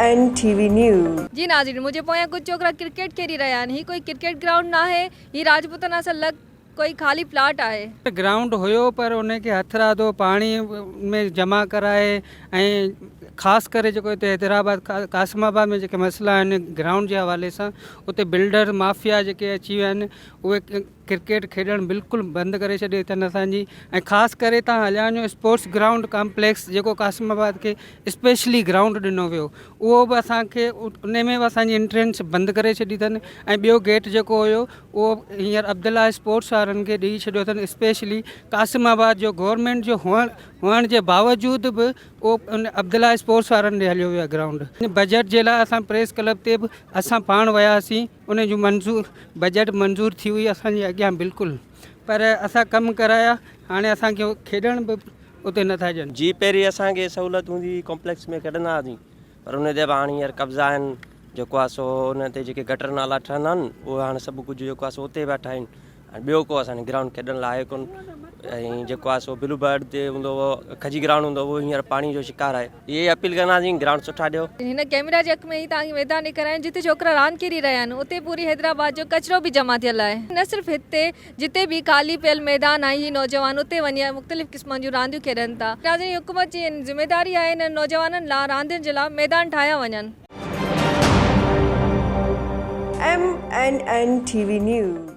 MNTV news. जी नाज़रीन, मुझे पोयां कुछ छोकरा क्रिकेट खेली रहा आहिनि। ही कोई क्रिकेट ग्राउंड ना है, ही राजपूताना सां लग कोई खाली प्लाट आहे। ग्राउंड हुयो पर उनखे हथरादो पाणी में जमा कराए ऐं ख़ासि करे जेको हिते हैदराबाद कासिमाबाद में जेके मसइला आहिनि ग्राउंड जे हवाले सां, उते बिल्डर माफ़िया जेके अची विया आहिनि उहे क्रिकेट खेॾणु बिल्कुलु बंदि करे छॾी अथनि असांजी। ऐं ख़ासि करे तव्हां हलिया वञो स्पोर्ट्स ग्राउंड कॉम्प्लेक्स जेको कासिमाबाद खे स्पेशली ग्राउंड ॾिनो वियो, उहो बि असांखे उन में बि असांजी एंट्रेंस बंदि करे छॾी अथनि। ऐं ॿियो गेट जेको हुयो उहो हींअर अब्दुल्ला स्पोर्ट्स वारनि खे ॾेई छॾियो अथनि। स्पेशली कासिमाबाद जो गवर्नमेंट जो हुअण जे बावजूदि बि उहो उन अब्दुल्ला स्पोर्ट्स वारनि ॾे हलियो वियो आहे ग्राउंड। बजट जे लाइ असां प्रेस क्लब ते बि असां पाण वियासीं, उन जो बजट मंज़ूर थी हुई असांजे अॻियां बिल्कुलु, पर असां कमु कराया, हाणे असांखे खेॾण बि उते नथा ॾियनि। जी पहिरीं असांखे सहूलियत हूंदी हुई, कॉम्प्लेक्स में खेॾंदा हुआसीं, पर उन ते बि हाणे हींअर कब्ज़ा आहिनि। जेको आहे सो उन ते जेके गटर नाला ठहंदा आहिनि उहे हाणे सभु कुझु जेको आहे सो उते वेठा आहिनि। ऐं ॿियो को असांजे ग्राउंड खेॾण लाइ आहे कोन। ऐं जेको आहे सो ब्लू बर्ड ते हूंदो हुओ, खजी ग्राउंड हूंदो उहो हींअर पाणी जो शिकार आहे। इहे अपील कंदासीं ग्राउंड सुठा ॾियो। हिन कैमरा जे अख में ही तव्हांखे मैदान ॾेखारिया जिते छोकिरा रांदि खेॾी रहिया आहिनि, उते पूरी हैदराबाद जो कचिरो बि जमा थियल आहे। न सिर्फ़ु हिते, जिते बि ख़ाली पियल मैदान आहे, ही नौजवान उते वञी मुख़्तलिफ़ क़िस्मनि जूं रांदियूं खेॾनि था। नाज़रीन, हुकूमत जी ज़िम्मेदारी आहे हिन नौजवाननि लाइ रांदियुनि जे लाइ मैदान ठाहिया वञनि। MNNTV news.